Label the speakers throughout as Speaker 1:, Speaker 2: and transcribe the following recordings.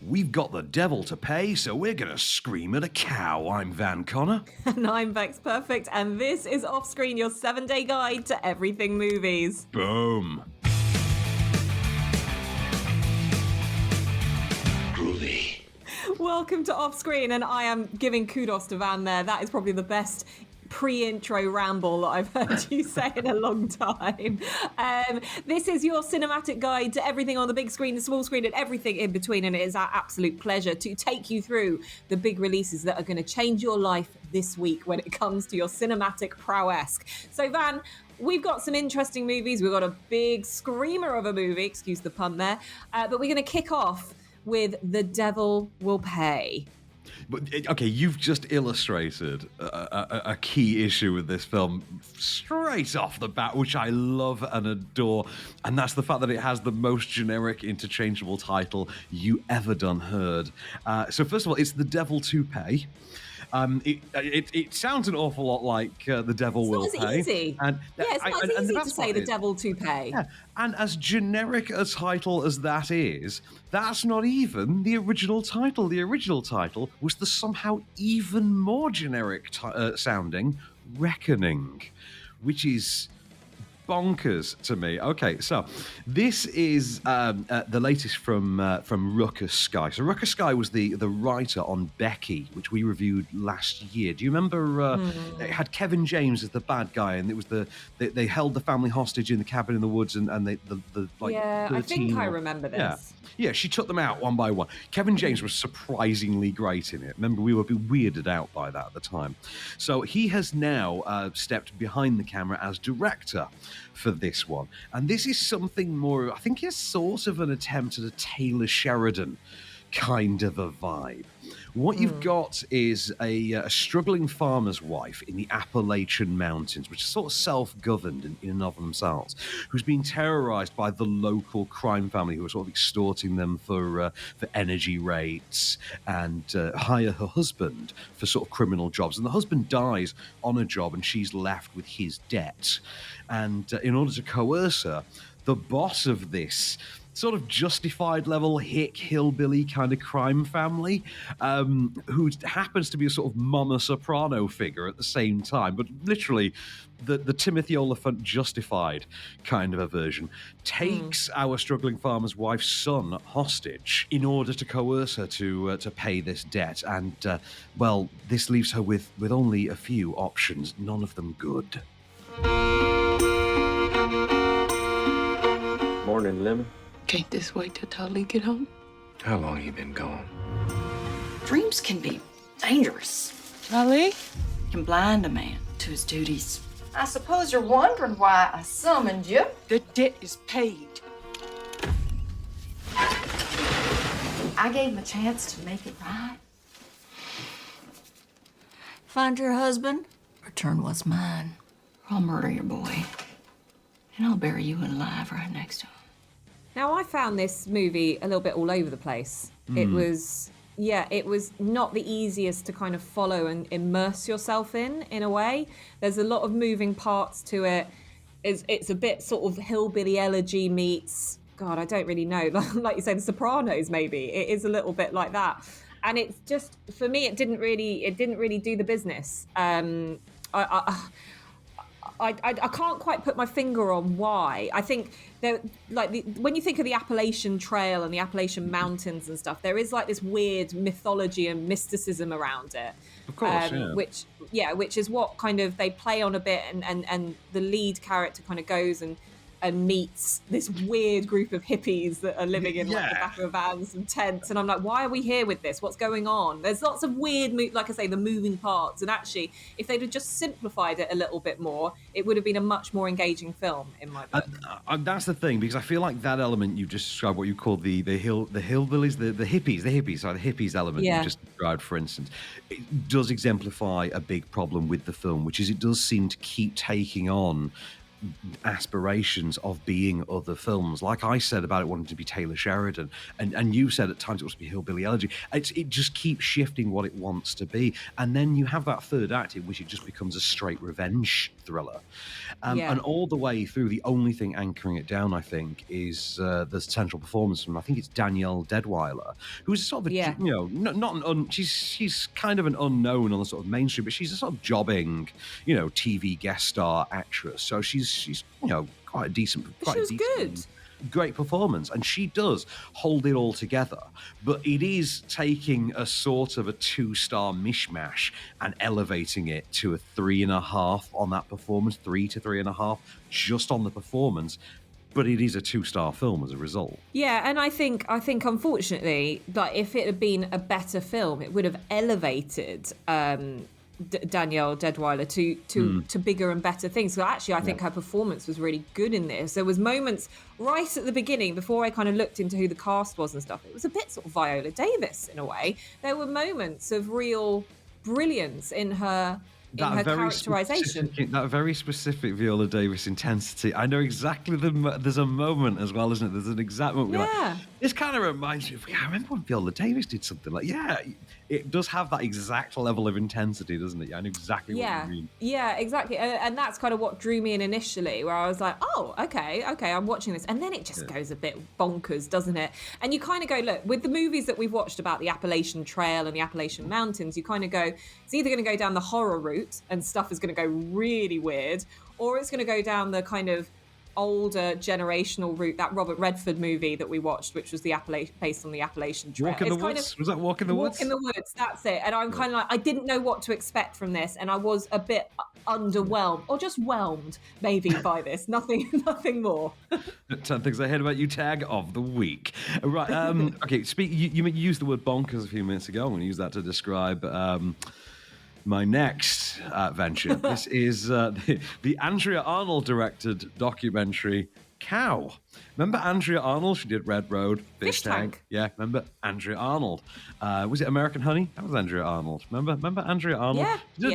Speaker 1: we've got the devil to pay, so we're going to scream at a cow. I'm Van Connor.
Speaker 2: And I'm Becks Perfect, and this is Offscreen, your 7-day guide to everything movies.
Speaker 1: Boom.
Speaker 3: Groovy.
Speaker 2: Welcome to Offscreen, and I am giving kudos to Van there. That is probably the best pre-intro ramble that I've heard you say in a long time. This is your cinematic guide to everything on the big screen, the small screen, and everything in between, and it is our absolute pleasure to take you through the big releases that are going to change your life this week when it comes to your cinematic prowess. So Van, we've got some interesting movies. We've got a big screamer of a movie, excuse the pun there, but we're going to kick off with The Devil Will Pay.
Speaker 1: But, okay, you've just illustrated a key issue with this film straight off the bat, which I love and adore, and that's the fact that it has the most generic interchangeable title you ever done heard. So first of all, it's The Devil to Pay. It sounds an awful lot like The Devil Will Pay.
Speaker 2: Easy.
Speaker 1: And,
Speaker 2: it's not as easy to say The Devil to Pay.
Speaker 1: Yeah. And as generic a title as that is, that's not even the original title. The original title was the somehow even more generic sounding Reckoning, which is bonkers to me. Okay, so this is the latest from Ruckus Sky. So Ruckus Sky was the writer on Becky, which we reviewed last year. Do you remember? It had Kevin James as the bad guy, and it was they held the family hostage in the cabin in the woods, and the like.
Speaker 2: Yeah, I think I remember this.
Speaker 1: Yeah, she took them out one by one. Kevin James was surprisingly great in it. Remember, we were weirded out by that at the time. So he has now stepped behind the camera as director for this one. And this is something more, I think it's sort of an attempt at a Taylor Sheridan kind of a vibe. What you've got is a struggling farmer's wife in the Appalachian Mountains, which is sort of self-governed in and of themselves, who's been terrorized by the local crime family who are sort of extorting them for energy rates and hire her husband for sort of criminal jobs. And the husband dies on a job and she's left with his debt. And in order to coerce her, the boss of this sort of justified level hick hillbilly kind of crime family, who happens to be a sort of Mama Soprano figure at the same time, but literally the Timothy Oliphant justified kind of a version, takes our struggling farmer's wife's son hostage in order to coerce her to pay this debt. And, well, this leaves her with only a few options, none of them good.
Speaker 4: Morning, Lemon.
Speaker 5: Can't this wait till Tully get home?
Speaker 4: How long you been gone?
Speaker 6: Dreams can be dangerous.
Speaker 5: Tully?
Speaker 6: Can blind a man to his duties. I suppose you're wondering why I summoned you.
Speaker 5: The debt is paid.
Speaker 6: I gave him a chance to make it right.
Speaker 7: Find your husband, return what's mine.
Speaker 6: Or I'll murder your boy. And I'll bury you alive right next to him.
Speaker 2: Now, I found this movie a little bit all over the place. It was not the easiest to kind of follow and immerse yourself in a way. There's a lot of moving parts to it. It's a bit sort of hillbilly elegy meets, God, I don't really know, like you say, The Sopranos maybe. It is a little bit like that. And it's just, for me, it didn't really do the business. I can't quite put my finger on why. I think when you think of the Appalachian Trail and the Appalachian Mountains and stuff, there is like this weird mythology and mysticism around it.
Speaker 1: Of course,
Speaker 2: which is what kind of they play on a bit, and the lead character kind of goes and meets this weird group of hippies that are living in like the back of vans and tents, and I'm like, why are we here with this? What's going on? There's lots of weird, like I say, the moving parts, and actually, if they'd have just simplified it a little bit more, it would have been a much more engaging film in my book.
Speaker 1: That's the thing, because I feel like that element you've just described, what you call the hillbillies, the hippies element you just described, for instance, it does exemplify a big problem with the film, which is it does seem to keep taking on aspirations of being other films. Like I said about it wanting to be Taylor Sheridan, and you said at times it wants to be Hillbilly Elegy. It just keeps shifting what it wants to be. And then you have that third act in which it just becomes a straight revenge thriller. And all the way through, the only thing anchoring it down, I think, is the central performance from, I think it's Danielle Deadwyler, who's sort of, she's kind of an unknown on the sort of mainstream, but she's a sort of jobbing, TV guest star actress. So she's quite a decent.
Speaker 2: She was good.
Speaker 1: Great performance, and she does hold it all together, but it is taking a sort of a 2-star mishmash and elevating it to a 3.5 on that performance, 3 to 3.5 just on the performance. But it is a 2-star film as a result.
Speaker 2: Yeah, and I think unfortunately, like, if it had been a better film, it would have elevated Danielle Deadwyler to bigger and better things. So actually, I think her performance was really good in this. There was moments right at the beginning, before I kind of looked into who the cast was and stuff. It was a bit sort of Viola Davis in a way. There were moments of real brilliance in her characterization.
Speaker 1: That very specific Viola Davis intensity. I know exactly there's a moment as well, isn't it? There's an exact moment.
Speaker 2: Yeah.
Speaker 1: This kind of reminds me of, I remember when Viola Davis did something like, it does have that exact level of intensity, doesn't it? I know exactly what you mean.
Speaker 2: Yeah, exactly. And that's kind of what drew me in initially, where I was like, oh, okay, I'm watching this. And then it just goes a bit bonkers, doesn't it? And you kind of go, look, with the movies that we've watched about the Appalachian Trail and the Appalachian Mountains, you kind of go, it's either going to go down the horror route and stuff is going to go really weird, or it's going to go down the kind of older generational route, that Robert Redford movie that we watched, which was based on the Appalachian Trail.
Speaker 1: Walk in the Woods? Was that Walk in the Woods?
Speaker 2: Walk in the Woods, that's it. And I'm kind of like, I didn't know what to expect from this, and I was a bit underwhelmed, or just whelmed, maybe, by this. Nothing more.
Speaker 1: 10 things I heard about you tag of the week. Right, okay, you used the word bonkers a few minutes ago. I'm going to use that to describe my next venture. This is the Andrea Arnold directed documentary Cow. Remember Andrea Arnold? She did Red Road, Fish Tank. Yeah, remember Andrea Arnold? Was it American Honey? That was Andrea Arnold. Remember Andrea Arnold?
Speaker 2: Yeah.
Speaker 1: She did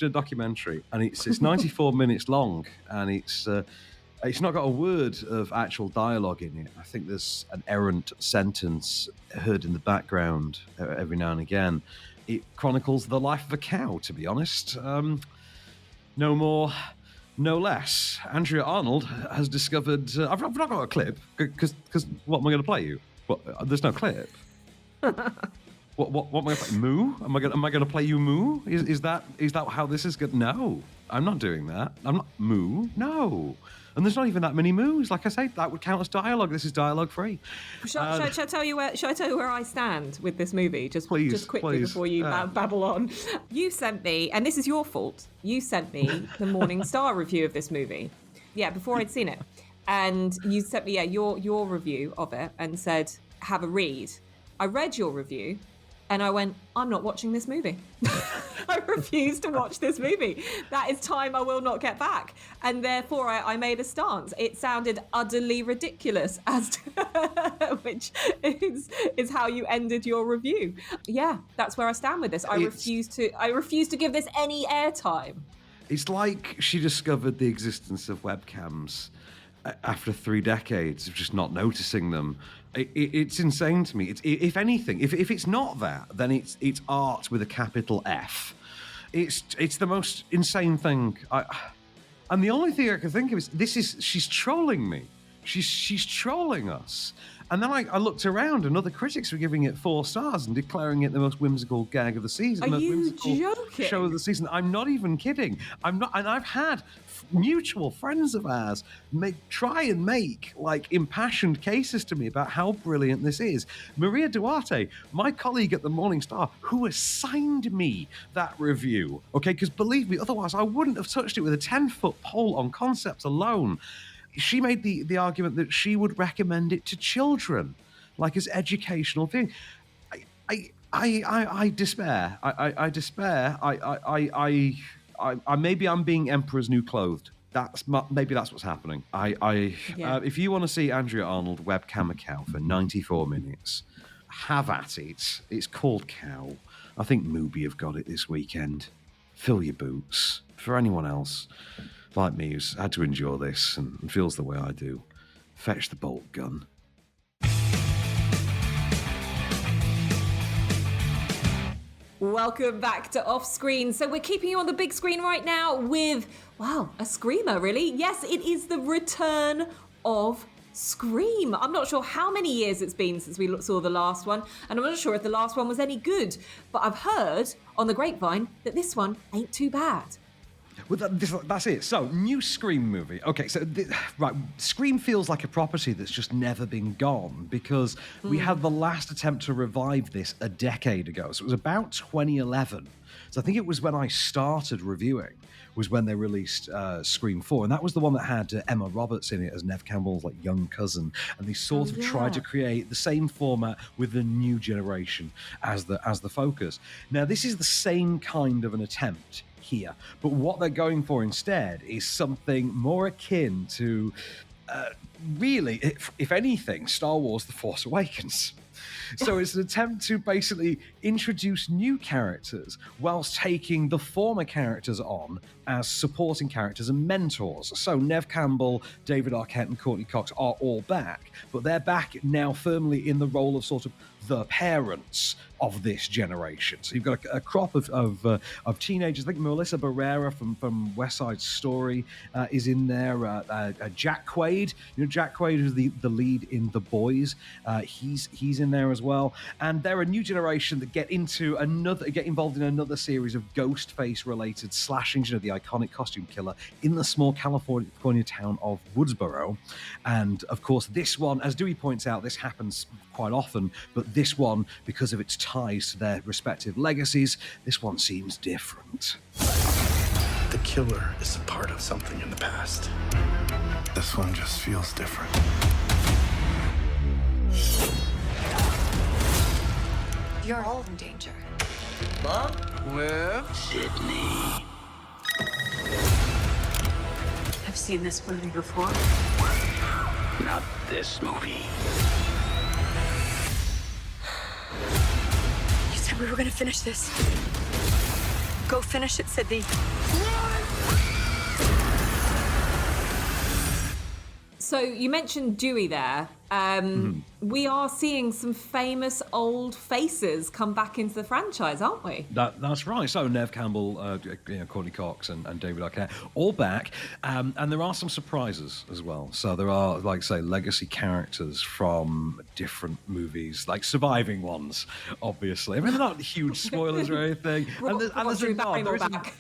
Speaker 1: a documentary. And it's 94 minutes long, and it's not got a word of actual dialogue in it. I think there's an errant sentence heard in the background every now and again. It chronicles the life of a cow, to be honest. No more, no less. Andrea Arnold has discovered... I've not got a clip, because what am I going to play you? There's no clip. What am I going to play? Moo? Am I going to play you Moo? Is that how this is going? No, I'm not doing that. I'm not Moo. No. And there's not even that many moves. Like I say, that would count as dialogue. This is dialogue free.
Speaker 2: Shall I tell you where I stand with this movie? Just quickly
Speaker 1: please.
Speaker 2: Before you babble on. You sent me, and this is your fault. You sent me the Morning Star review of this movie. Yeah, before I'd seen it, and you sent me your review of it and said have a read. I read your review. And I went, I'm not watching this movie. I refuse to watch this movie. That is time I will not get back. And therefore, I made a stance. It sounded utterly ridiculous, as to, which is how you ended your review. Yeah, that's where I stand with this. I refuse to give this any airtime.
Speaker 1: It's like she discovered the existence of webcams after 3 decades of just not noticing them. It's insane to me. If anything, if it's not that, then it's art with a capital F. It's the most insane thing. And the only thing I can think of is she's trolling me. She's trolling us. And then I looked around, and other critics were giving it 4 stars and declaring it the most whimsical gag of the season.
Speaker 2: Are you joking?
Speaker 1: Show of the season. I'm not even kidding. I'm not, and I've had mutual friends of ours try and make impassioned cases to me about how brilliant this is. Maria Duarte, my colleague at the Morning Star, who assigned me that review, okay, because believe me, otherwise I wouldn't have touched it with a 10-foot pole on concept alone. She made the argument that she would recommend it to children, as educational thing. I despair. I despair. Maybe I'm being Emperor's New Clothed. Maybe that's what's happening. If you want to see Andrea Arnold webcam a cow for 94 minutes, have at it. It's called Cow. I think Mubi have got it this weekend. Fill your boots. For anyone else, like me, who's had to endure this and feels the way I do, fetch the bolt gun.
Speaker 2: Welcome back to Off Screen. So we're keeping you on the big screen right now with, wow, a screamer, really. Yes, it is the return of Scream. I'm not sure how many years it's been since we saw the last one, and I'm not sure if the last one was any good, but I've heard on the grapevine that this one ain't too bad.
Speaker 1: Well, that's it. So, new Scream movie. Okay, so, right, Scream feels like a property that's just never been gone because we had the last attempt to revive this a decade ago. So, it was about 2011. So, I think it was when I started reviewing, was when they released Scream 4. And that was the one that had Emma Roberts in it as Neve Campbell's like young cousin. And they sort of tried to create the same format with the new generation as the focus. Now, this is the same kind of an attempt here, but what they're going for instead is something more akin to really, if anything, Star Wars The Force Awakens. So it's an attempt to basically introduce new characters whilst taking the former characters on as supporting characters and mentors. So Neve Campbell, David Arquette and Courtney Cox are all back, but they're back now firmly in the role of sort of the parents of this generation. So you've got a crop of teenagers. I think Melissa Barrera from West Side Story is in there. Jack Quaid, Jack Quaid, who's the lead in The Boys. He's in there as well. And they're a new generation that get involved in another series of Ghostface related slashings. The iconic costume killer in the small California town of Woodsboro. And of course, this one, as Dewey points out, this happens quite often, but this one, because of its ties to their respective legacies, this one seems different.
Speaker 3: The killer is a part of something in the past. This one just feels different.
Speaker 6: You're all in danger.
Speaker 3: Mom? Where?
Speaker 4: Sydney.
Speaker 5: I've seen this movie before.
Speaker 4: Not this movie.
Speaker 5: You said we were gonna finish this. Go finish it, Sydney.
Speaker 2: So you mentioned Dewey there. We are seeing some famous old faces come back into the franchise, aren't we?
Speaker 1: That's right. So Neve Campbell, Courtney Cox and David Arquette, all back. And there are some surprises as well. So there are, like, say, legacy characters from different movies, like surviving ones, obviously. I mean, they're not huge spoilers or anything.
Speaker 2: Drew Barrymore back.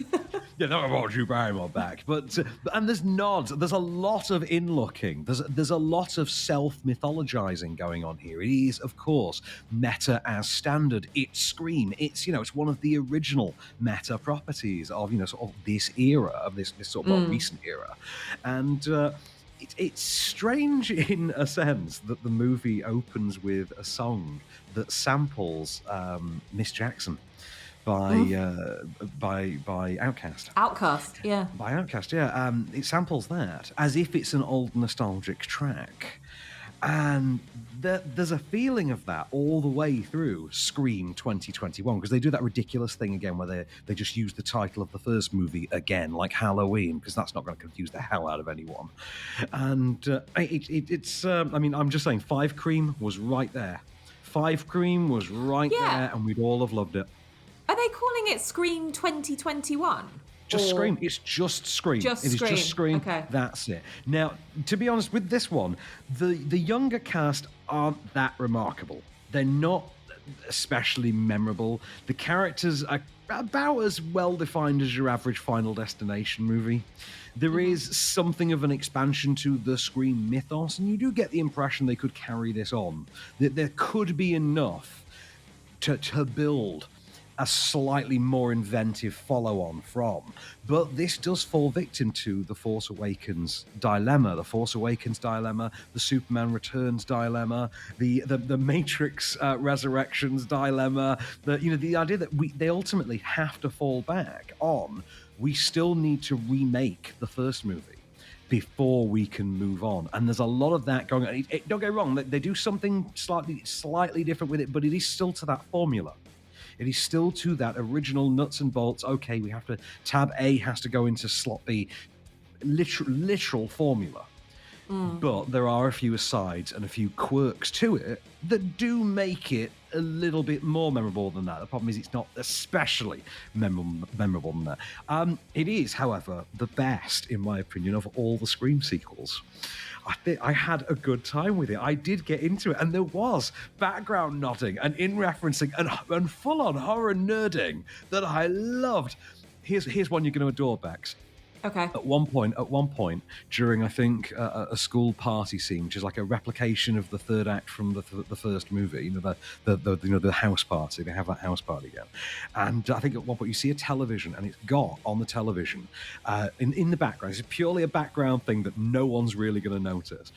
Speaker 1: Yeah, they brought Drew Barrymore back. But and there's nods. There's a lot of in-looking. There's a lot of self-mythologizing going on here. It is, of course, meta as standard. It's Scream. It's one of the original meta properties of sort of this era, of this sort of recent era, and it's strange in a sense that the movie opens with a song that samples Miss Jackson by Outkast.
Speaker 2: Outkast, yeah.
Speaker 1: By Outkast, yeah. It samples that as if it's an old nostalgic track. And there's a feeling of that all the way through Scream 2021, because they do that ridiculous thing again where they just use the title of the first movie again, like Halloween, because that's not going to confuse the hell out of anyone. And it's I'm just saying, Five Cream was right there. Five Cream was right there, and we'd all have loved it.
Speaker 2: Are they calling it Scream 2021?
Speaker 1: Just Scream. It's just Scream. It is just Scream.
Speaker 2: Okay.
Speaker 1: That's it. Now, to be honest, with this one, the younger cast aren't that remarkable. They're not especially memorable. The characters are about as well defined as your average Final Destination movie. There is something of an expansion to the Scream mythos, and you do get the impression they could carry this on. That there could be enough to build a slightly more inventive follow-on from. But this does fall victim to the Force Awakens dilemma. The Force Awakens dilemma, the Superman Returns dilemma, the Matrix Resurrections dilemma, the idea that they ultimately have to fall back on, we still need to remake the first movie before we can move on. And there's a lot of that going on. Don't get me wrong, they do something slightly different with it, but it is still to that formula. It is still to that original nuts and bolts. Okay, we have to, tab A has to go into slot B. literal formula. But there are a few asides and a few quirks to it that do make it a little bit more memorable than that. The problem is it's not especially memorable than that. It is, however, the best, in my opinion, of all the Scream sequels. I think I had a good time with it. I did get into it, and there was background nodding and in-referencing and full-on horror nerding that I loved. Here's one you're going to adore, Bex.
Speaker 2: Okay.
Speaker 1: At one point, during I think a school party scene, which is like a replication of the third act from the first movie, the house party. They have that house party again, and I think at one point you see a television, and it's got on the television in the background. It's purely a background thing that no one's really going to notice.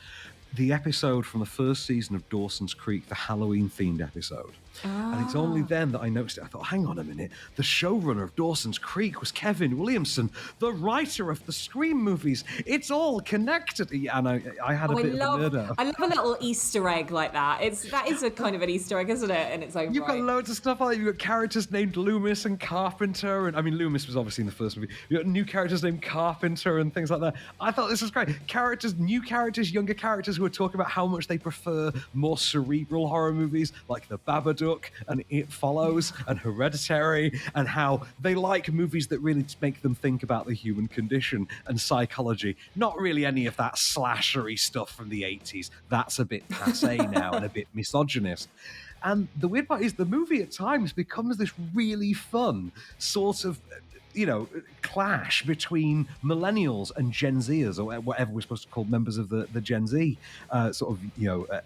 Speaker 1: The episode from the first season of Dawson's Creek, the Halloween-themed episode. And it's only then that I noticed it. I thought, hang on a minute. The showrunner of Dawson's Creek was Kevin Williamson, the writer of the Scream movies. It's all connected. And I had a bit of a nerd out.
Speaker 2: I love a little Easter egg like that. That is a kind of an Easter egg, isn't it? In its own
Speaker 1: You've got loads of stuff like that. You've got characters named Loomis and Carpenter. And I mean, Loomis was obviously in the first movie. You've got new characters named Carpenter and things like that. I thought this was great. New characters, younger characters who are talking about how much they prefer more cerebral horror movies like The Babadook and It Follows and Hereditary, and how they like movies that really make them think about the human condition and psychology. Not really any of that slashery stuff from the 80s. That's a bit passé now and a bit misogynist. And the weird part is the movie at times becomes this really fun sort of clash between millennials and Gen Zers, or whatever we're supposed to call members of the Gen Z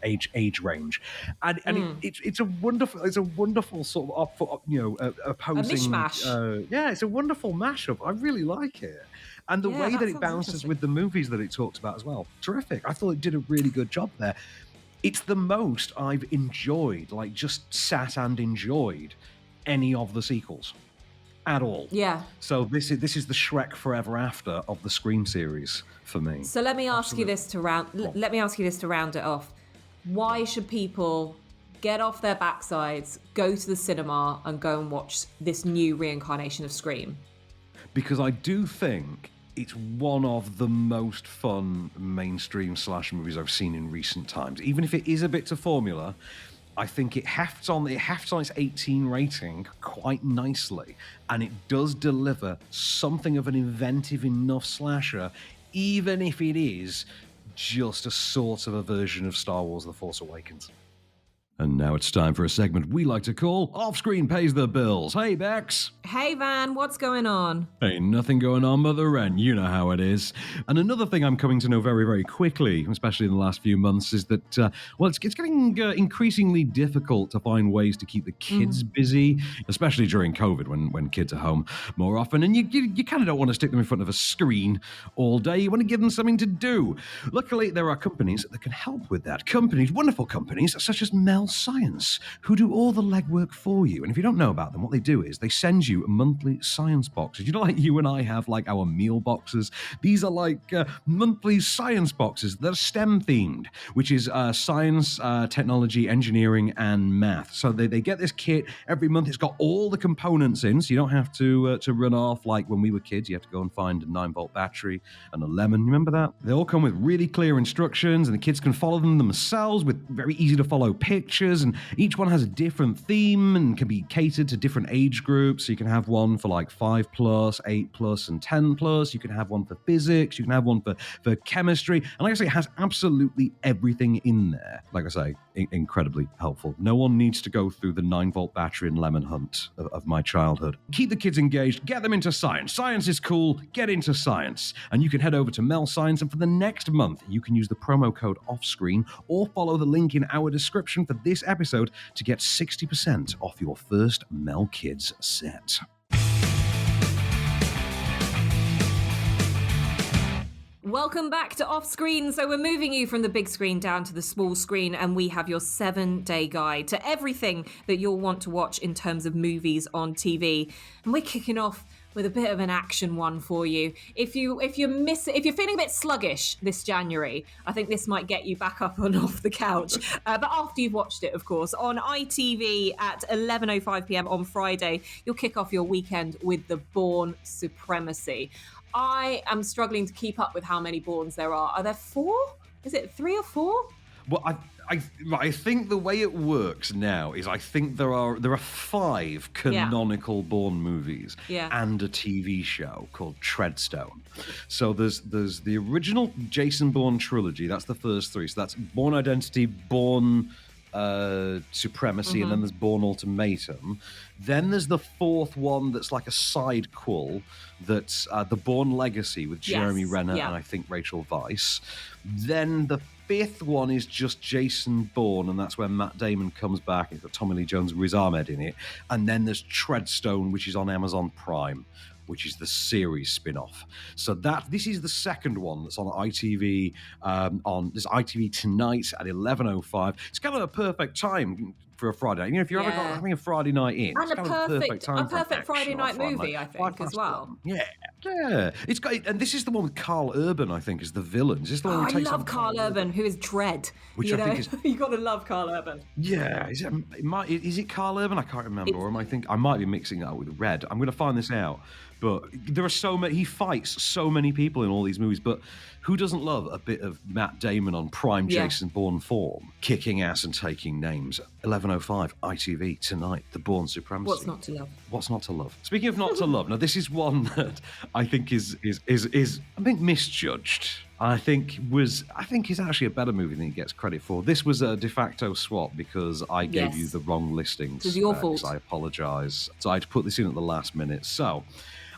Speaker 1: age range, and it's a wonderful sort of opposing
Speaker 2: a mishmash.
Speaker 1: It's a wonderful mashup. I really like it. And the way that it bounces with the movies that it talks about as well, terrific. I thought it did a really good job there. It's the most I've enjoyed, like just sat and enjoyed any of the sequels at all.
Speaker 2: Yeah.
Speaker 1: So this is the Shrek Forever After of the Scream series for me.
Speaker 2: So let me ask you this to round it off. Why should people get off their backsides, go to the cinema, and go and watch this new reincarnation of Scream?
Speaker 1: Because I do think it's one of the most fun mainstream slasher movies I've seen in recent times. Even if it is a bit to formula, I think it hefts on its 18 rating quite nicely, and it does deliver something of an inventive enough slasher, even if it is just a sort of a version of Star Wars The Force Awakens. And now it's time for a segment we like to call Off-Screen Pays the Bills. Hey, Bex.
Speaker 2: Hey, Van, what's going on?
Speaker 1: Ain't nothing going on but the rent. You know how it is. And another thing I'm coming to know very, very quickly, especially in the last few months, is that, it's getting increasingly difficult to find ways to keep the kids busy, especially during COVID when kids are home more often. And you kind of don't want to stick them in front of a screen all day. You want to give them something to do. Luckily, there are companies that can help with that. Wonderful companies, such as Mel Science, who do all the legwork for you. And if you don't know about them, what they do is they send you monthly science boxes. You know, like you and I have like our meal boxes. These are like monthly science boxes that are STEM themed, which is science, technology, engineering, and math. So they get this kit every month. It's got all the components in, so you don't have to run off like when we were kids. You have to go and find a 9-volt battery and a lemon. You remember that? They all come with really clear instructions, and the kids can follow them themselves with very easy to follow pictures. And each one has a different theme and can be catered to different age groups. So you can have one for like 5+, 8+, and 10+. You can have one for physics. You can have one for chemistry. And like I say, it has absolutely everything in there. Like I say, incredibly helpful. No one needs to go through the 9-volt battery and lemon hunt of my childhood. Keep the kids engaged. Get them into science. Science is cool. Get into science. And you can head over to Mel Science, and for the next month, you can use the promo code OFFSCREEN or follow the link in our description for this episode to get 60% off your first Mel Kids set.
Speaker 2: Welcome back to Off Screen. So we're moving you from the big screen down to the small screen, and we have your 7-day guide to everything that you'll want to watch in terms of movies on TV. And we're kicking off with a bit of an action one for you. If you're feeling a bit sluggish this January, I think this might get you back up and off the couch. But after you've watched it, of course, on ITV at 11:05 p.m. on Friday, you'll kick off your weekend with The Bourne Supremacy. I am struggling to keep up with how many Bournes there are. Are there 4? Is it 3 or 4?
Speaker 1: Well, I think the way it works now is I think there are 5 canonical Bourne movies and a TV show called Treadstone. So there's the original Jason Bourne trilogy. That's the first 3. So that's Bourne Identity, Bourne Supremacy, and then there's Bourne Ultimatum. Then there's the 4th one that's like a sidequel, that's the Bourne Legacy with Jeremy Renner and I think Rachel Weisz. Then the 5th one is just Jason Bourne, and that's where Matt Damon comes back. It's got Tommy Lee Jones and Riz Ahmed in it. And then there's Treadstone, which is on Amazon Prime, which is the series spin-off. So this is the second one that's on ITV, on this ITV tonight at 11:05. It's kind of a perfect time for a Friday night. You know, if you're having a Friday night in,
Speaker 2: and
Speaker 1: it's kind of a perfect time for
Speaker 2: perfect Friday night
Speaker 1: Friday
Speaker 2: movie, I think, as well.
Speaker 1: Yeah. It's got, and this is the one with Carl Urban, I think, is the villain. Is this the one who
Speaker 2: I
Speaker 1: takes
Speaker 2: love
Speaker 1: on
Speaker 2: Carl Urban, who is Dread.
Speaker 1: Which I think is...
Speaker 2: You got to love Carl Urban.
Speaker 1: Yeah. Is it Carl Urban? I can't remember. Or I might be mixing that up with Red. I'm going to find this out. But there are so many... He fights so many people in all these movies. But who doesn't love a bit of Matt Damon on prime Jason Bourne form? Kicking ass and taking names. 11:05, ITV, tonight, The Bourne Supremacy.
Speaker 2: What's not to love?
Speaker 1: What's not to love? Speaking of not to love, now this is one that I think is I think misjudged. I think is actually a better movie than it gets credit for. This was a de facto swap because I gave you the wrong listings.
Speaker 2: It was your fault.
Speaker 1: I apologise. So I had to put this in at the last minute. So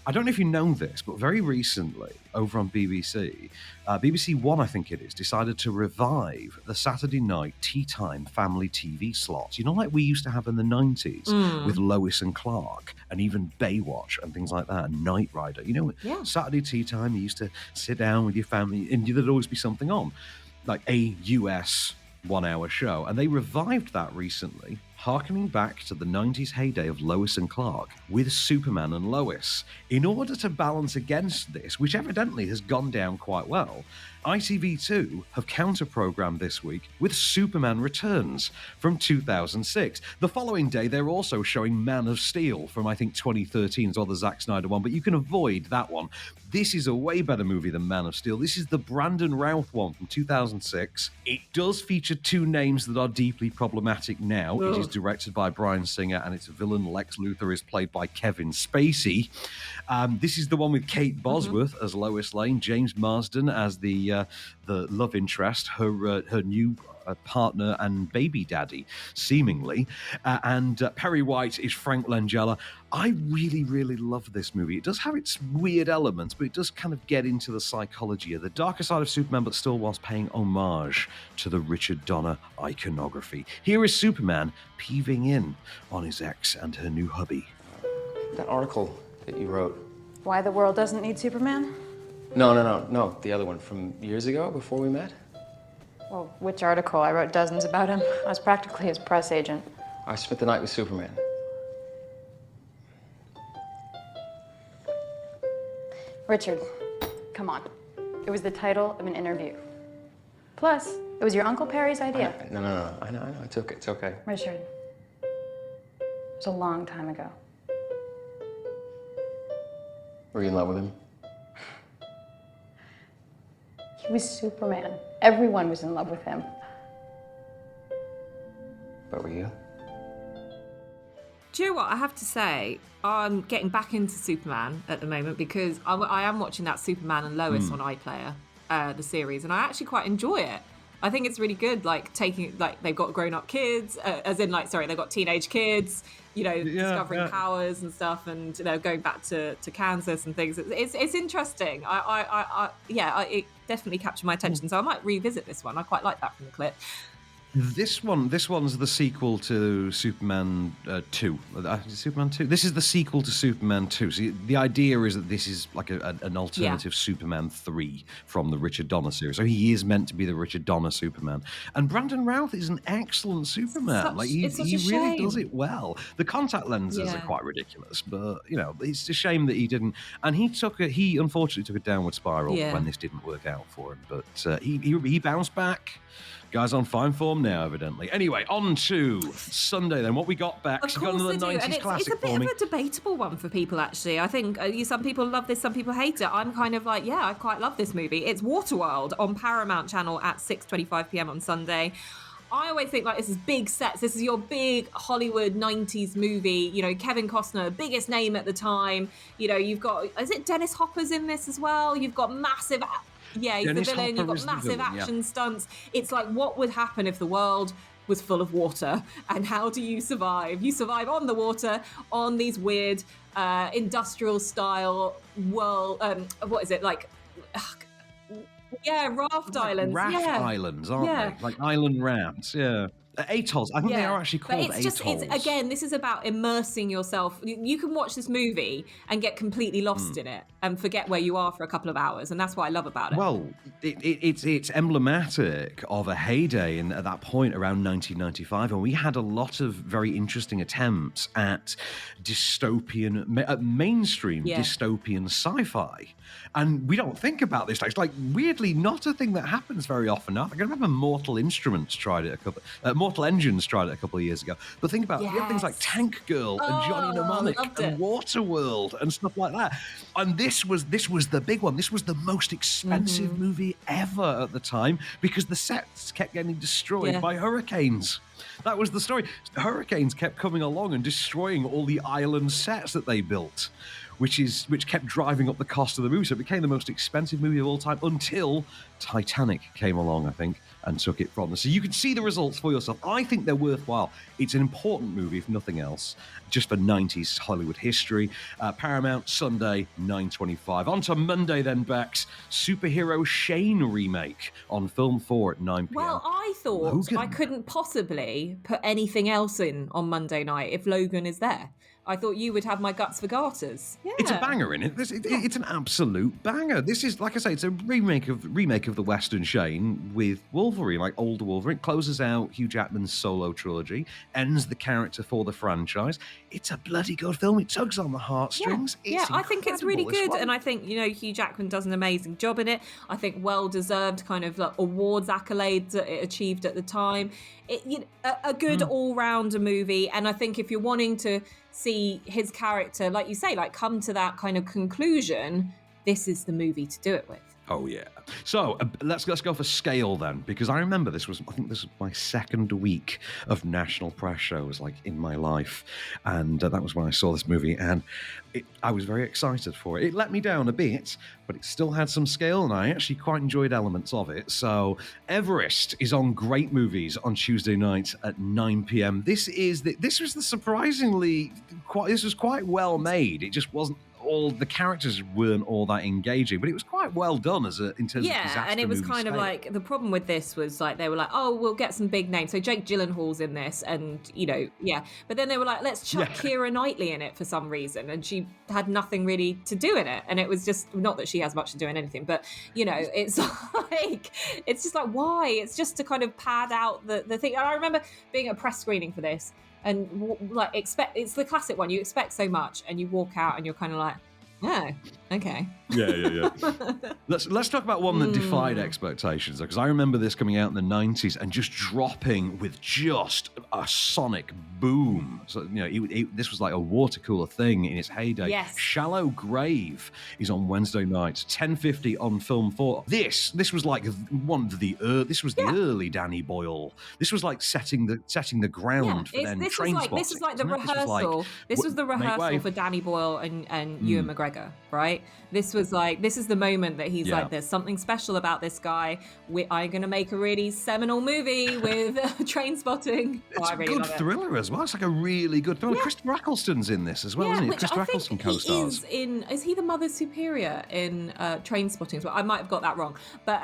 Speaker 1: I don't know if you know this, but very recently over on BBC, BBC One, I think it is, decided to revive the Saturday night tea time family TV slots. You know, like we used to have in the 90s with Lois and Clark and even Baywatch and things like that, and Knight Rider. You know, Saturday tea time, you used to sit down with your family and there'd always be something on, like a US 1-hour show. And they revived that recently, harkening back to the 90s heyday of Lois and Clark with Superman and Lois. In order to balance against this, which evidently has gone down quite well, ITV2 have counter-programmed this week with Superman Returns from 2006. The following day, they're also showing Man of Steel from, I think, 2013 as well, the Zack Snyder one, but you can avoid that one. This is a way better movie than Man of Steel. This is the Brandon routh one from 2006. It does feature 2 names that are deeply problematic now. It is directed by Bryan Singer, and its villain Lex Luthor is played by Kevin Spacey. This is the one with Kate Bosworth as Lois Lane, James Marsden as the love interest, her new partner and baby daddy, seemingly, and Perry White is Frank Langella. I really, really love this movie. It does have its weird elements, but it does kind of get into the psychology of the darker side of Superman, but still whilst paying homage to the Richard Donner iconography. Here is Superman peeving in on his ex and her new hubby.
Speaker 8: That article that you wrote.
Speaker 9: Why the world doesn't need Superman?
Speaker 8: No, the other one from years ago, before we met.
Speaker 9: Well, which article? I wrote dozens about him. I was practically his press agent.
Speaker 8: I spent the night with Superman.
Speaker 9: Richard, come on. It was the title of an interview. Plus, it was your Uncle Perry's idea.
Speaker 8: No. I know. It's okay.
Speaker 9: Richard, it was a long time ago.
Speaker 8: Were you in love with him?
Speaker 9: He was Superman. Everyone was in love with him.
Speaker 8: But were you?
Speaker 2: Do you know what? I have to say, I'm getting back into Superman at the moment because I am watching that Superman and Lois on iPlayer, the series, and I actually quite enjoy it. I think it's really good, they've got grown-up kids, they've got teenage kids, discovering powers and stuff, and going back to Kansas and things. It's interesting. It definitely captured my attention, so I might revisit this one. I quite like that from the clip.
Speaker 1: This one's the sequel to Superman 2. Superman 2? This is the sequel to Superman 2. So the idea is that this is like an alternative Superman 3 from the Richard Donner series. So he is meant to be the Richard Donner Superman. And Brandon Routh is an excellent Superman. He really does it well. The contact lenses are quite ridiculous, but it's a shame that he didn't. And he unfortunately took a downward spiral when this didn't work out for him. But he bounced back. Guy's on fine form now, evidently. Anyway, on to Sunday then. What we got, Bex?
Speaker 2: Of
Speaker 1: You got
Speaker 2: course
Speaker 1: another
Speaker 2: they do,
Speaker 1: 90s
Speaker 2: and it's
Speaker 1: classic
Speaker 2: a bit
Speaker 1: for
Speaker 2: of
Speaker 1: me?
Speaker 2: a debatable one for people, actually. I think some people love this, some people hate it. I'm kind of like, yeah, I quite love this movie. It's Waterworld on Paramount Channel at 6:25 p.m. on Sunday. I always think like this is big sets. This is your big Hollywood 90s movie. You know, Kevin Costner, biggest name at the time. You know, you've got, is it Dennis Hopper's in this as well? You've got massive, yeah, he's
Speaker 1: Dennis
Speaker 2: the villain. You've
Speaker 1: Hopper
Speaker 2: got
Speaker 1: is the
Speaker 2: massive
Speaker 1: villain, yeah.
Speaker 2: action stunts. It's like, what would happen if the world was full of water, and how do you survive? You survive on the water, on these weird industrial style world, what is it, like, yeah, raft islands.
Speaker 1: Raft islands, aren't they? Like island rafts, yeah. Atolls. I think they are actually called
Speaker 2: but it's
Speaker 1: atolls.
Speaker 2: Again, this is about immersing yourself. You can watch this movie and get completely lost in it and forget where you are for a couple of hours, and that's what I love about it.
Speaker 1: Well, it's emblematic of a heyday at that point around 1995, and we had a lot of very interesting attempts at dystopian, mainstream dystopian sci-fi. And we don't think about this. It's like weirdly not a thing that happens very often. I can remember Mortal Engines tried it a couple of years ago. But think about we have things like Tank Girl and Johnny Mnemonic and Waterworld and stuff like that. And this was the big one. This was the most expensive movie ever at the time because the sets kept getting destroyed by hurricanes. That was the story. Hurricanes kept coming along and destroying all the island sets that they built, which kept driving up the cost of the movie. So it became the most expensive movie of all time until Titanic came along, I think, and took it from them. So you can see the results for yourself. I think they're worthwhile. It's an important movie, if nothing else, just for 90s Hollywood history. Paramount, Sunday, 9:25. On to Monday then, Bex. Superhero Shane remake on Film 4 at 9 p.m.
Speaker 2: Well, I thought
Speaker 1: Logan.
Speaker 2: I couldn't possibly put anything else in on Monday night if Logan is there. I thought you would have my guts for garters. Yeah.
Speaker 1: It's a banger, in it? It's an absolute banger. This is, like I say, it's a remake of the Western Shane with Wolverine, like older Wolverine. It closes out Hugh Jackman's solo trilogy, ends the character for the franchise. It's a bloody good film. It tugs on the heartstrings.
Speaker 2: Yeah, I think it's really good,
Speaker 1: well.
Speaker 2: and I think Hugh Jackman does an amazing job in it. I think well-deserved kind of like awards accolades that it achieved at the time. A good all-rounder movie, and I think if you're wanting to see his character, like you say, like come to that kind of conclusion, this is the movie to do it with.
Speaker 1: Oh yeah. So let's go for scale then, because I remember this was my second week of national press shows like in my life, and that was when I saw this movie, and I was very excited for it. It let me down a bit, but it still had some scale, and I actually quite enjoyed elements of it. So Everest is on Great Movies on Tuesday night at 9 p.m. This was quite well made. It just wasn't. All the characters weren't all that engaging, but it was quite well done in terms of disaster.
Speaker 2: Yeah, and it was kind of like the problem with this was like they were like, oh, we'll get some big names. So Jake Gyllenhaal's in this, and but then they were like, let's chuck Keira Knightley in it for some reason, and she had nothing really to do in it, and it was just not that she has much to do in anything, but it's like it's just like why? It's just to kind of pad out the thing. And I remember being at a press screening for this. And like it's the classic one. You expect so much, and you walk out, and you're kind of like, oh, okay.
Speaker 1: Yeah. Let's talk about one that defied expectations, because I remember this coming out in the 90s and just dropping with just a sonic boom. So this was like a water cooler thing in its heyday.
Speaker 2: Yes.
Speaker 1: Shallow Grave is on Wednesday night, 10:50 on Film 4. This was like one of the early Danny Boyle. This was like setting the ground for then Trainspotting.
Speaker 2: This is like the rehearsal. This was the rehearsal for Danny Boyle and Ewan McGregor, right? This is the moment that he's like, there's something special about this guy. I'm going to make a really seminal movie with Trainspotting.
Speaker 1: It's a good thriller as well. It's like a really good thriller. Yeah. Christopher Eccleston's in this as well, isn't he? Christopher Eccleston co-stars. Is
Speaker 2: he the Mother Superior in Trainspotting as well? I might have got that wrong. But,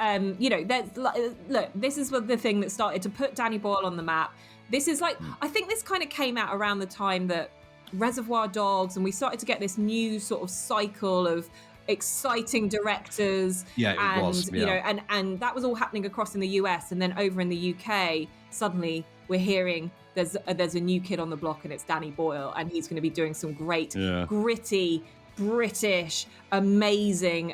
Speaker 2: look, this is the thing that started to put Danny Boyle on the map. This is like, I think this kind of came out around the time that Reservoir Dogs, and we started to get this new sort of cycle of exciting directors.
Speaker 1: Yeah, it was. Yeah.
Speaker 2: And that was all happening across in the US, and then over in the UK, suddenly we're hearing there's a new kid on the block, and it's Danny Boyle, and he's going to be doing some great, gritty, British, amazing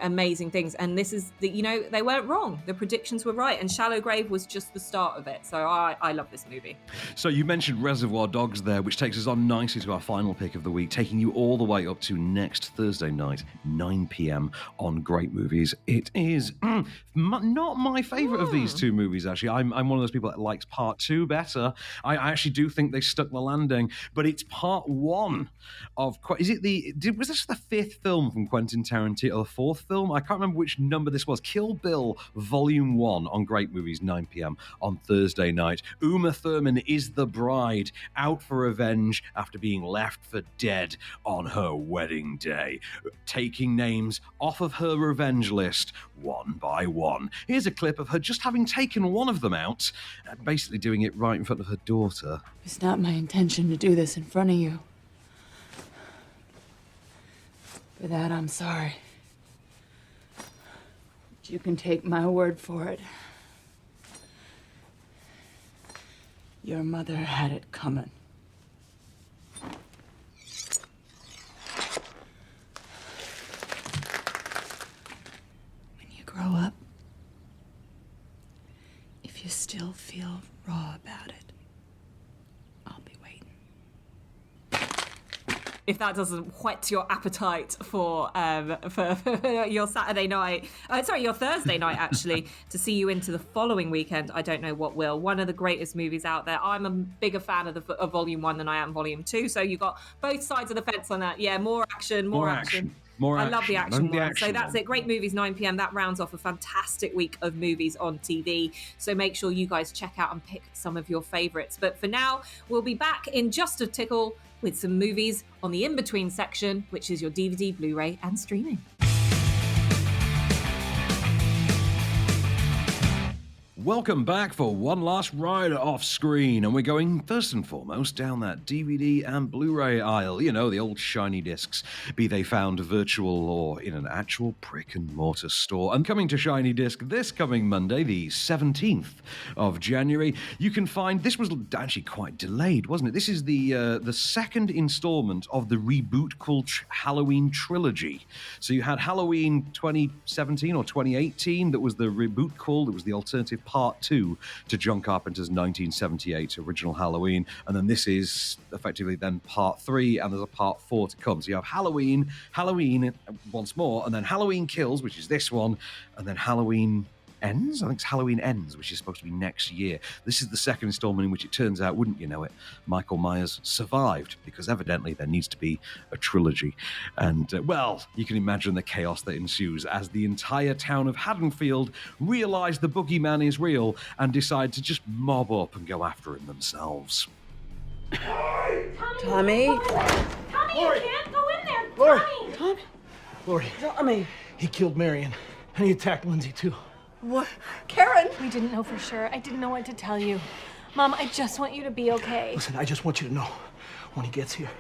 Speaker 2: things. And this is they weren't wrong. The predictions were right, and Shallow Grave was just the start of it. So I love this movie.
Speaker 1: So you mentioned Reservoir Dogs there, which takes us on nicely to our final pick of the week, taking you all the way up to next Thursday night, 9 p.m. on Great Movies. It is not my favourite of these two movies, actually. I'm one of those people that likes part two better. I actually do think they stuck the landing, but it's part one of... was this the fifth film from Quentin Tarantino, or the fourth film? I can't remember which number this was. Kill Bill Volume 1 on Great Movies, 9 p.m. on Thursday night. Uma Thurman is the bride, out for revenge after being left for dead on her wedding day, taking names off of her revenge list one by one. Here's a clip of her just having taken one of them out, and basically doing it right in front of her daughter.
Speaker 10: It's not my intention to do this in front of you. For that, I'm sorry. But you can take my word for it. Your mother had it coming. When you grow up, if you still feel raw about it, I'll be waiting.
Speaker 2: If that doesn't whet your appetite for your Saturday night, your Thursday night, actually, to see you into the following weekend, I don't know what will. One of the greatest movies out there. I'm a bigger fan of Volume 1 than I am Volume 2, so you got both sides of the fence on that. Yeah, more action, more action. I love the action one. So that's it. Great Movies, 9 p.m. That rounds off a fantastic week of movies on TV. So make sure you guys check out and pick some of your favourites. But for now, we'll be back in just a tickle with some movies on the in-between section, which is your DVD, Blu-ray, and streaming.
Speaker 1: Welcome back for one last ride off screen, and we're going first and foremost down that DVD and Blu-ray aisle. You know, the old shiny discs, be they found virtual or in an actual brick and mortar store. And coming to Shiny Disc this coming Monday, the 17th of January, you can find, this was actually quite delayed, wasn't it? This is the second installment of the reboot called Halloween Trilogy. So you had Halloween 2017 or 2018, that was the reboot call, that was the alternative Part 2 to John Carpenter's 1978 original Halloween, and then this is effectively then Part 3, and there's a Part 4 to come. So you have Halloween once more, and then Halloween Kills, which is this one, and then Halloween Ends? I think it's Halloween Ends, which is supposed to be next year. This is the second installment in which it turns out, wouldn't you know it, Michael Myers survived, because evidently there needs to be a trilogy. And, well, you can imagine the chaos that ensues as the entire town of Haddonfield realise the boogeyman is real and decide to just mob up and go after him themselves.
Speaker 10: Tommy?
Speaker 11: Tommy, you can't go in there!
Speaker 3: Lori!
Speaker 11: Tommy!
Speaker 3: Lori,
Speaker 10: Tommy!
Speaker 3: he killed Marion, and he attacked Lindsay, too.
Speaker 10: What? Karen!
Speaker 11: We didn't know for sure. I didn't know what to tell you. Mom, I just want you to be okay.
Speaker 3: Listen, I just want you to know, when he gets here,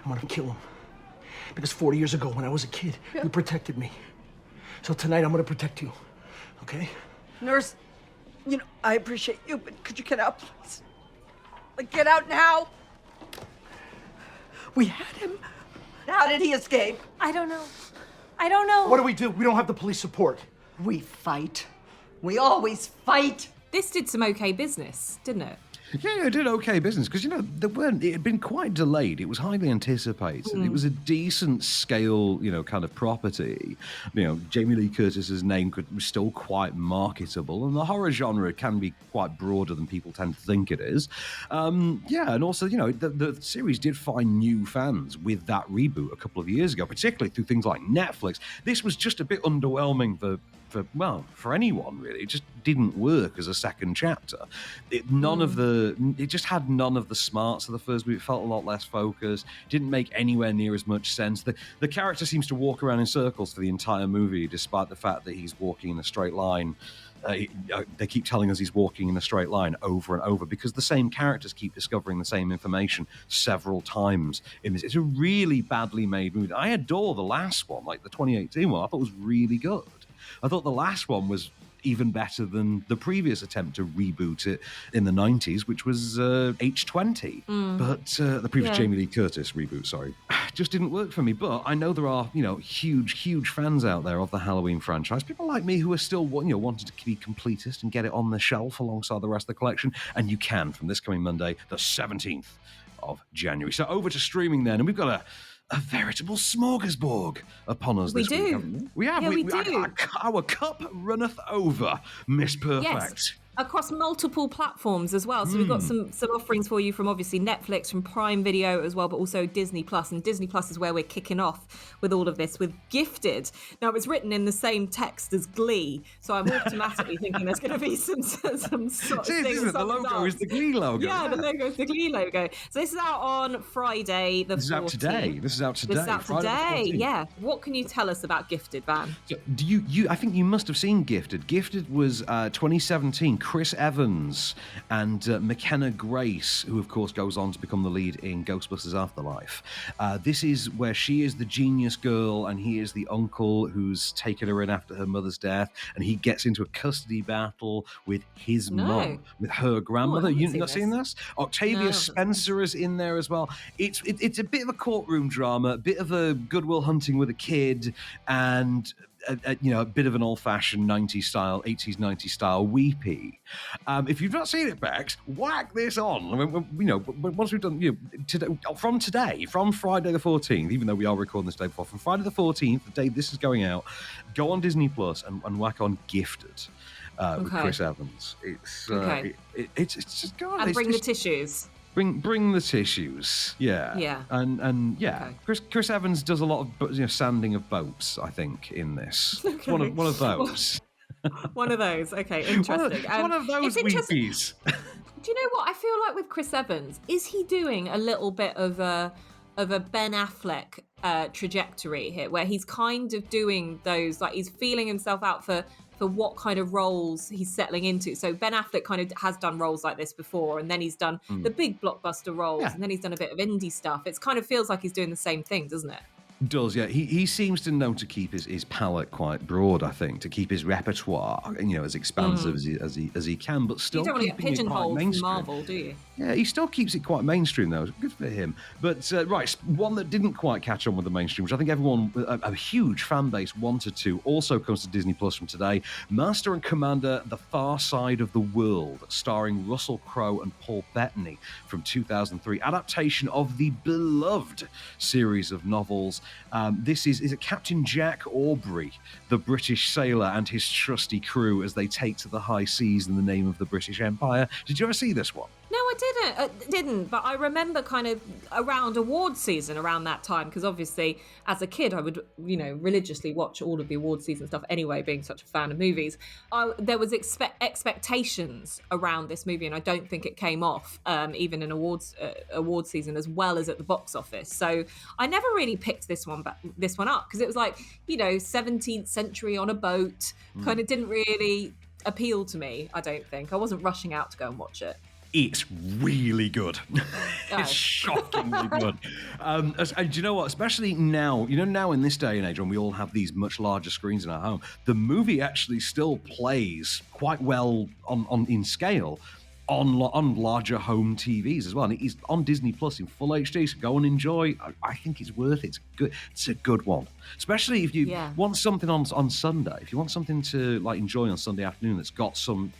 Speaker 3: I'm gonna kill him. Because 40 years ago, when I was a kid, you protected me. So tonight, I'm gonna protect you, okay?
Speaker 10: Nurse, you know, I appreciate you, but could you get out, please? Like, get out now! We had him. How did he escape?
Speaker 11: I don't know. I don't know.
Speaker 3: What do? We don't have the police support.
Speaker 10: We fight. We always fight.
Speaker 2: This did some okay business, didn't it?
Speaker 1: Yeah, it did okay business, because, you know, it had been quite delayed. It was highly anticipated. It was a decent scale, you know, kind of property. You know, Jamie Lee Curtis's name was still quite marketable, and the horror genre can be quite broader than people tend to think it is. Yeah, and also, you know, the series did find new fans with that reboot a couple of years ago, particularly through things like Netflix. This was just a bit underwhelming for anyone, really. It just didn't work as a second chapter. It just had none of the smarts of the first movie. It felt a lot less focused. Didn't make anywhere near as much sense. The character seems to walk around in circles for the entire movie, despite the fact that he's walking in a straight line. They keep telling us he's walking in a straight line over and over, because the same characters keep discovering the same information several times in this. It's a really badly made movie. I adore the last one, like the 2018 one. I thought it was really good. I thought the last one was even better than the previous attempt to reboot it in the 90s, which was H20. But the previous Jamie Lee Curtis reboot, sorry. just didn't work for me. But I know there are, huge fans out there of the Halloween franchise. People like me who are still, wanted to be completist and get it on the shelf alongside the rest of the collection. And you can from this coming Monday, the 17th of January. So over to streaming then, and we've got a veritable smorgasbord upon us this week. We have.
Speaker 2: Yeah, we do.
Speaker 1: Our cup runneth over, Miss Perfect.
Speaker 2: Yes. Across multiple platforms as well. So we've got some offerings for you from obviously Netflix, from Prime Video as well, but also Disney Plus. And Disney Plus is where we're kicking off with all of this with Gifted. Now it's written in the same text as Glee, so I'm automatically thinking there's going to be some sort of thing.
Speaker 1: The logo is the Glee logo.
Speaker 2: Yeah, the logo is the Glee logo. So this is out on Friday the 14th.
Speaker 1: This is out today.
Speaker 2: Yeah. What can you tell us about Gifted, Van?
Speaker 1: So I think you must have seen Gifted. Gifted was 2017. Chris Evans and McKenna Grace, who of course goes on to become the lead in Ghostbusters Afterlife. This is where she is the genius girl and he is the uncle who's taken her in after her mother's death, and he gets into a custody battle with his mum, with her grandmother. You've not seen this? Octavia Spencer is in there as well. It's a bit of a courtroom drama, a bit of a Goodwill Hunting with a kid, and a bit of an old-fashioned 80s, 90s style weepy. If you've not seen it, Bex, whack this on. Once we've done, from Friday the 14th, even though we are recording this day before, from Friday the 14th, the day this is going out, go on Disney Plus and whack on Gifted with Chris Evans. It's just God.
Speaker 2: And bring the tissues.
Speaker 1: Bring the tissues,
Speaker 2: yeah,
Speaker 1: and Chris Evans does a lot of sanding of boats, I think, in this.
Speaker 2: Okay.
Speaker 1: One of those.
Speaker 2: One of those. Okay, interesting.
Speaker 1: One of those weepies.
Speaker 2: Do you know what I feel like with Chris Evans? Is he doing a little bit of a Ben Affleck trajectory here, where he's kind of doing those, like he's feeling himself out for what kind of roles he's settling into. So Ben Affleck kind of has done roles like this before, and then he's done the big blockbuster roles, and then he's done a bit of indie stuff. It kind of feels like he's doing the same thing, doesn't it?
Speaker 1: Does, yeah. He seems to know to keep his palette quite broad, I think, to keep his repertoire, as expansive as he can, but still
Speaker 2: you don't want to get pigeonholed in
Speaker 1: mainstream.
Speaker 2: Marvel, do you?
Speaker 1: Yeah, he still keeps it quite mainstream, though. Good for him. But, right, one that didn't quite catch on with the mainstream, which I think everyone, a huge fan base wanted to, also comes to Disney Plus from today. Master and Commander, The Far Side of the World, starring Russell Crowe and Paul Bettany from 2003. Adaptation of the beloved series of novels. This is it Captain Jack Aubrey, the British sailor, and his trusty crew as they take to the high seas in the name of the British Empire. Did you ever see this one?
Speaker 2: No, I didn't. But I remember kind of around award season around that time, because obviously as a kid I would, religiously watch all of the award season stuff anyway, being such a fan of movies. There was expectations around this movie, and I don't think it came off even in award season as well as at the box office. So I never really picked this one up because it was like 17th century on a boat, kind of didn't really appeal to me. I don't think I wasn't rushing out to go and watch it.
Speaker 1: It's really good. It's shockingly good. And do you know what? Especially now, now in this day and age when we all have these much larger screens in our home, the movie actually still plays quite well in scale on larger home TVs as well. And it's on Disney Plus in full HD, so go and enjoy. I think it's worth it. It's good. It's a good one. Especially if you want something on Sunday. If you want something to enjoy on Sunday afternoon that's got some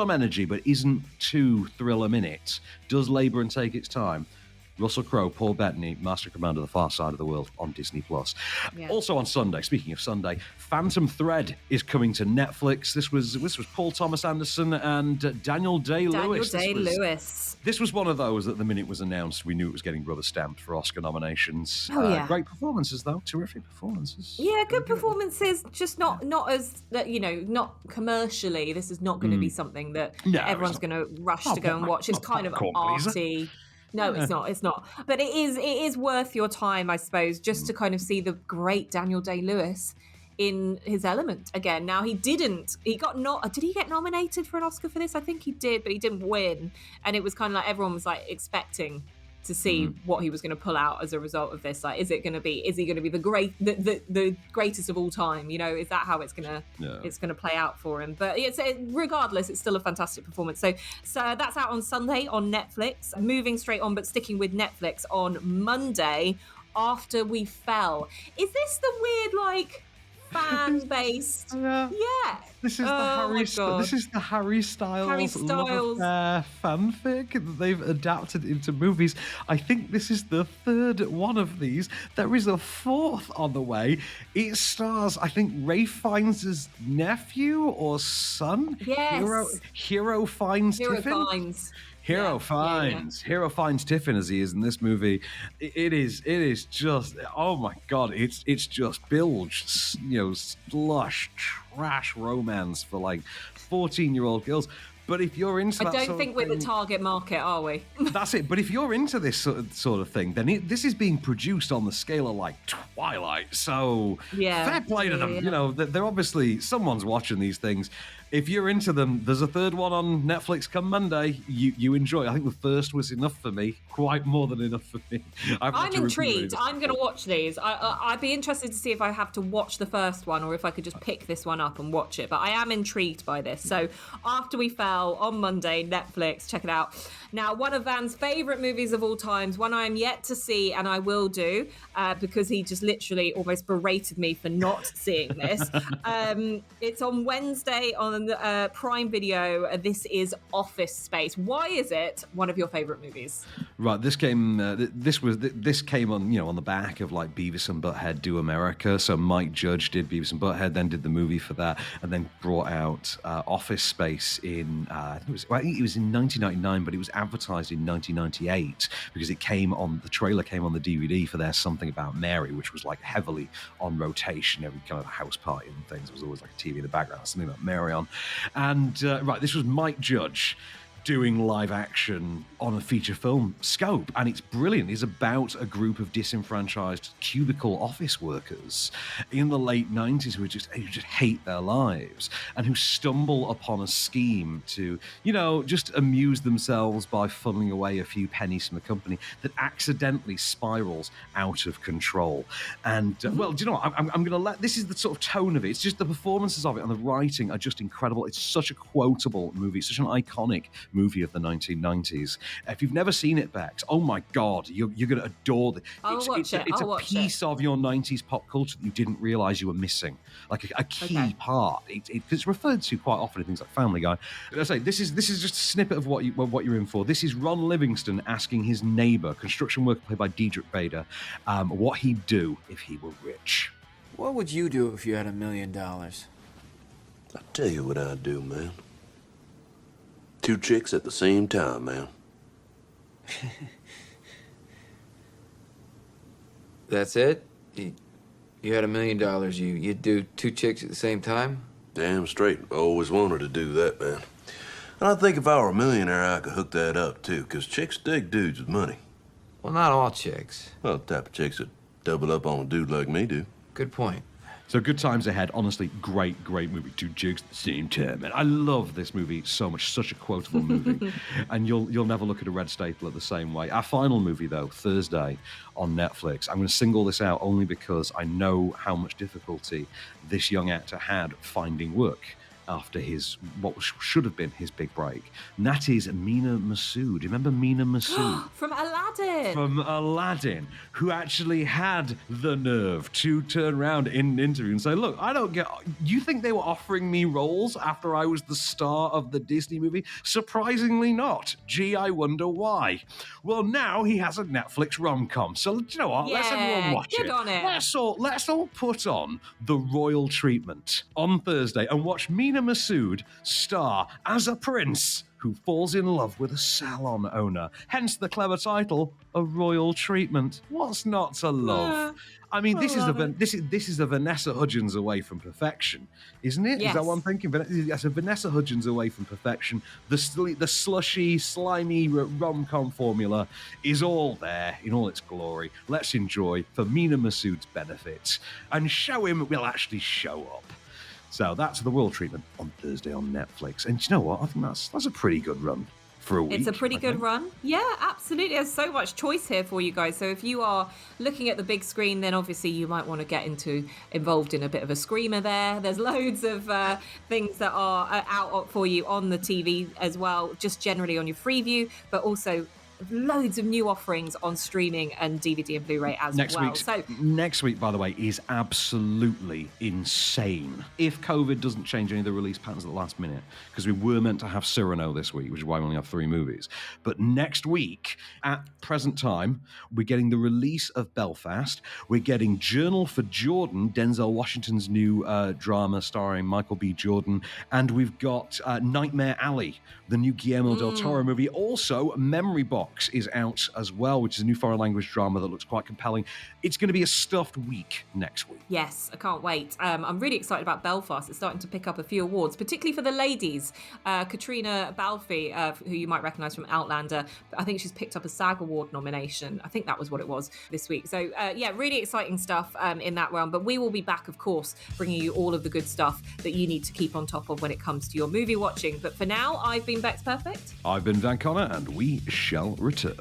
Speaker 1: energy but isn't too thrill a minute, does labour and take its time. Russell Crowe, Paul Bettany, Master Commander, The Far Side of the World on Disney+. Yeah. Also on Sunday, speaking of Sunday, Phantom Thread is coming to Netflix. This was Paul Thomas Anderson and Daniel Day-Lewis. This was one of those that the minute it was announced, we knew it was getting rubber stamped for Oscar nominations. Great performances, though. Terrific performances.
Speaker 2: Yeah, good performances. Just not as not commercially. This is not going to be something that everyone's going to rush to go and watch. It's kind of arty. No, it's not. It's not. But it is worth your time, I suppose, just to kind of see the great Daniel Day-Lewis in his element again. Now, did he get nominated for an Oscar for this? I think he did, but he didn't win. And it was kind of like everyone was expecting to see what he was going to pull out as a result of this. Is he going to be the greatest of all time? Is that how it's going to play out for him? But regardless, it's still a fantastic performance. So that's out on Sunday on Netflix. Moving straight on, but sticking with Netflix on Monday. After We Fell. Is this the weird, like, fan-based? Yeah.
Speaker 1: This is this is the Harry Styles love affair fanfic that they've adapted into movies. I think this is the third one of these. There is a fourth on the way. It stars, I think, Ray Fiennes' nephew or son.
Speaker 2: Yes.
Speaker 1: Hero Fiennes Tiffin. Hero finds Tiffin as he is in this movie. It is just, oh my god, it's just bilge, slush trash romance for like 14-year-old girls. But if you're into that,
Speaker 2: I don't think we're the target market, are we?
Speaker 1: That's it. But if you're into this sort of thing, then this is being produced on the scale of like Twilight. So fair play to them.
Speaker 2: Yeah.
Speaker 1: You know, they're obviously, someone's watching these things. If you're into them, there's a third one on Netflix come Monday. You enjoy it. I think the first was enough for me, quite more than enough for me.
Speaker 2: I'm intrigued. I'm going to watch these. I'd be interested to see if I have to watch the first one or if I could just pick this one up and watch it. But I am intrigued by this. So After We Fell on Monday, Netflix, check it out. Now, one of Van's favourite movies of all times, one I'm yet to see, and I will do, because he just literally almost berated me for not seeing this. It's on Wednesday on Prime Video. This is Office Space. Why is it one of your favourite movies?
Speaker 1: Right, this came on on the back of like Beavis and Butthead Do America. So Mike Judge did Beavis and Butthead, then did the movie for that, and then brought out Office Space in I think it was in 1999, but it was advertised in 1998 because the trailer came on the DVD for There's Something About Mary, which was like heavily on rotation. Every kind of house party and things, there was always like a TV in the background, Something About Mary on. And this was Mike Judge doing live action on a feature film scope, and it's brilliant. It's about a group of disenfranchised cubicle office workers in the late 90s who just hate their lives and who stumble upon a scheme to, just amuse themselves by funneling away a few pennies from the company that accidentally spirals out of control. And well, do you know what? I'm going to this is the sort of tone of it. It's just the performances of it and the writing are just incredible. It's such a quotable movie. It's such an iconic movie of the 1990s. If you've never seen it, Bex, oh my God, you're going to adore it. It's a piece of your 90s pop culture that you didn't realize you were missing, like a key part. It's referred to quite often in things like Family Guy. As I say, this is just a snippet of what you're in for. This is Ron Livingston asking his neighbor, construction worker played by Diedrich Bader, what he'd do if he were rich.
Speaker 12: What would you do if you had $1 million?
Speaker 13: I'll tell you what I'd do, man. 2 chicks at the same time, man.
Speaker 12: That's it? You had $1 million, you'd do 2 chicks at the same time?
Speaker 13: Damn straight. I always wanted to do that, man. And I think if I were a millionaire, I could hook that up, too, because chicks dig dudes with money.
Speaker 12: Well, not all chicks.
Speaker 13: Well, the type of chicks that double up on a dude like me do.
Speaker 12: Good point.
Speaker 1: So Good Times Ahead, honestly, great movie. 2 chicks at the same time. And I love this movie so much, such a quotable movie. And you'll never look at a red staple the same way. Our final movie, though, Thursday on Netflix. I'm going to single this out only because I know how much difficulty this young actor had finding work after what should have been his big break. And that is Mina Massoud. Do you remember Mina Massoud?
Speaker 2: From Aladdin.
Speaker 1: From Aladdin, who actually had the nerve to turn around in an interview and say, look, you think they were offering me roles after I was the star of the Disney movie? Surprisingly not. Gee, I wonder why. Well, now he has a Netflix rom-com. So, do you know what? Let's everyone watch it.
Speaker 2: Get on it.
Speaker 1: Let's all put on the royal treatment on Thursday and watch Mina Massoud star as a prince who falls in love with a salon owner. Hence the clever title, A Royal Treatment. What's not to love? I mean, this is a Vanessa Hudgens away from perfection, isn't it?
Speaker 2: Yes.
Speaker 1: Is that what I'm thinking? That's a Vanessa Hudgens away from perfection. The slushy, slimy rom-com formula is all there in all its glory. Let's enjoy for Mina Massoud's benefit and show him we'll actually show up. So that's the royal treatment on Thursday on Netflix. And you know what? I think that's a pretty good run for a week.
Speaker 2: It's a pretty good run. Yeah, absolutely. There's so much choice here for you guys. So if you are looking at the big screen, then obviously you might want to get involved in a bit of a screamer there. There's loads of things that are out for you on the TV as well, just generally on your Freeview, but also loads of new offerings on streaming and DVD and Blu-ray as well.
Speaker 1: Next week, by the way, is absolutely insane. If COVID doesn't change any of the release patterns at the last minute, because we were meant to have Cyrano this week, which is why we only have 3 movies. But next week, at present time, we're getting the release of Belfast. We're getting Journal for Jordan, Denzel Washington's new drama starring Michael B. Jordan. And we've got Nightmare Alley, the new Guillermo del Toro movie. Also, Memory Box is out as well, which is a new foreign language drama that looks quite compelling. It's going to be a stuffed week next week.
Speaker 2: Yes, I can't wait. I'm really excited about Belfast. It's starting to pick up a few awards, particularly for the ladies. Katrina Balfe, who you might recognise from Outlander, I think she's picked up a SAG Award nomination. I think that was what it was this week. So, really exciting stuff in that realm. But we will be back, of course, bringing you all of the good stuff that you need to keep on top of when it comes to your movie watching. But for now, I've been Becks Perfect.
Speaker 1: I've been Van Connor, and we shall return.